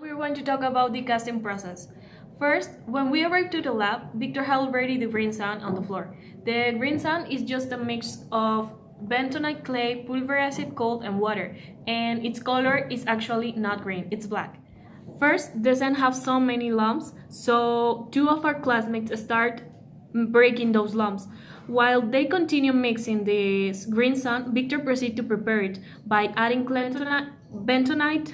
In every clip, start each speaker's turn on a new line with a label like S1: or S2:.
S1: We're going to talk about the casting process. First, when we arrived to the lab, Victor had already the green sand on the floor. The green sand is just a mix of bentonite clay, pulverized coal, and water, and its color is actually not green, it's black. First, the sand have so many lumps, so two of our classmates start breaking those lumps. While they continue mixing this green sand, Victor proceeds to prepare it by adding bentonite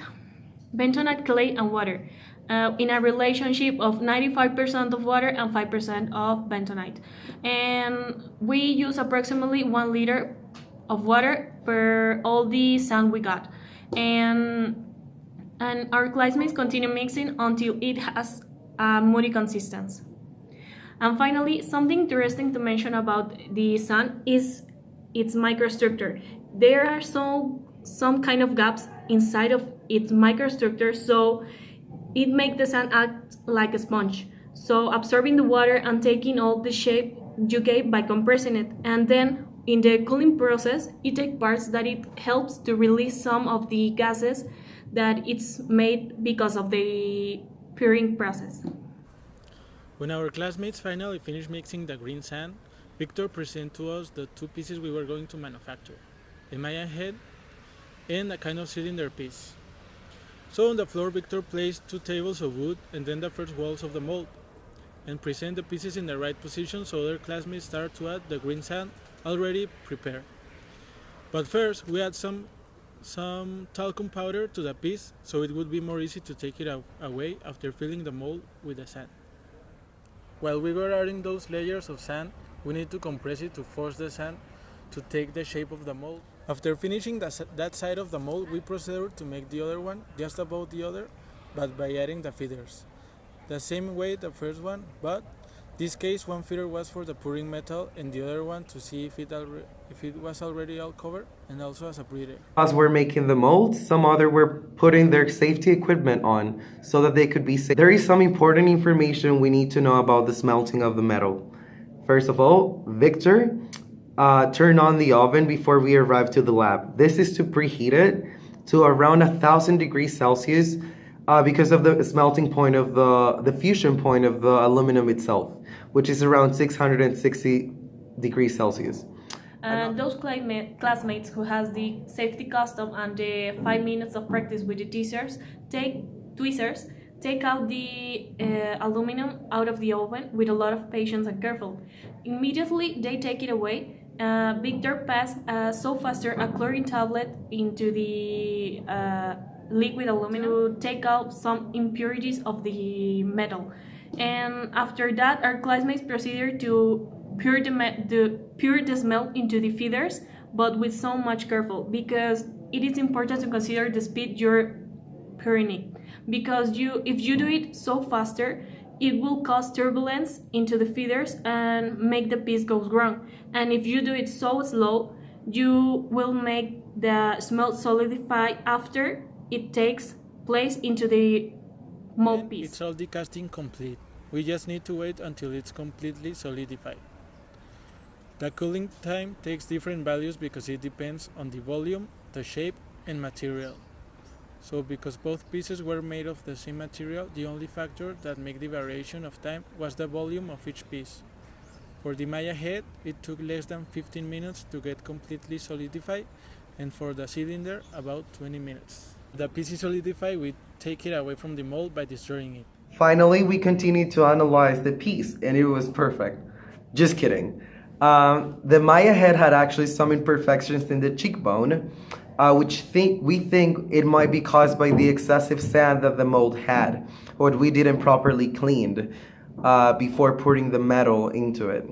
S1: clay and water in a relationship of 95% of water and 5% of bentonite. And we use approximately 1 liter of water per all the sand we got. And our classmates continue mixing until it has a muddy consistency. And finally, something interesting to mention about the sand is its microstructure. There are some kind of gaps inside of its microstructure, so it makes the sand act like a sponge, so absorbing the water and taking all the shape you gave by compressing it. And then in the cooling process, it takes parts that it helps to release some of the gases that it's made because of the curing process.
S2: When our classmates finally finished mixing the green sand, Victor presented to us the two pieces we were going to manufacture, a Maya head and a kind of cylinder piece. So on the floor, Victor placed 2 tables of wood and then the first walls of the mold, and present the pieces in the right position so other classmates start to add the green sand already prepared. But first, we add some talcum powder to the piece so it would be more easy to take it away after filling the mold with the sand. While we were adding those layers of sand, we need to compress it to force the sand to take the shape of the mold. After finishing that side of the mold, we proceeded to make the other one just above the other, but by adding the feeders. The same way the first one, but this case one feeder was for the pouring metal and the other one to see if it was already all covered, and also as a breather.
S3: As we're making the molds, some other were putting their safety equipment on so that they could be safe. There is some important information we need to know about the smelting of the metal. First of all, Victor turned on the oven before we arrived to the lab. This is to preheat it to around 1,000 degrees Celsius because of the smelting point of the fusion point of the aluminum itself, which is around 660 degrees Celsius.
S1: And those classmates who has the safety custom and the 5 minutes of practice with the tweezers take out the aluminum out of the oven with a lot of patience and careful. Immediately they take it away. Victor passed so faster a chlorine tablet into the liquid aluminum to take out some impurities of the metal. And after that, our classmates proceeded to pour the smelt into the feeders, but with so much careful, because it is important to consider the speed you're pouring it. Because if you do it so faster, it will cause turbulence into the feeders and make the piece go wrong. And if you do it so slow, you will make the smelt solidify after it takes place into the mold piece.
S2: It's all the casting complete. We just need to wait until it's completely solidified. The cooling time takes different values because it depends on the volume, the shape, and material. So because both pieces were made of the same material, the only factor that made the variation of time was the volume of each piece. For the Maya head, it took less than 15 minutes to get completely solidified, and for the cylinder, about 20 minutes. The piece is solidified, we take it away from the mold by destroying it.
S3: Finally, we continued to analyze the piece, and it was perfect. Just kidding. The Maya head had actually some imperfections in the cheekbone, which we think it might be caused by the excessive sand that the mold had, or we didn't properly cleaned before putting the metal into it.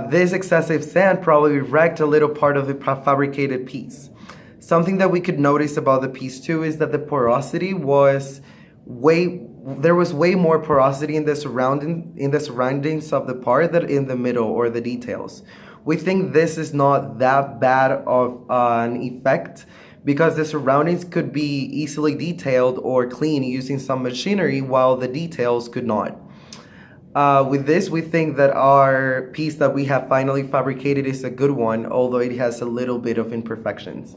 S3: This excessive sand probably wrecked a little part of the fabricated piece. Something that we could notice about the piece too is that the porosity was there was way more porosity in the surroundings of the part than in the middle or the details. We think this is not that bad of an effect because the surroundings could be easily detailed or cleaned using some machinery while the details could not. With this, we think that our piece that we have finally fabricated is a good one, although it has a little bit of imperfections.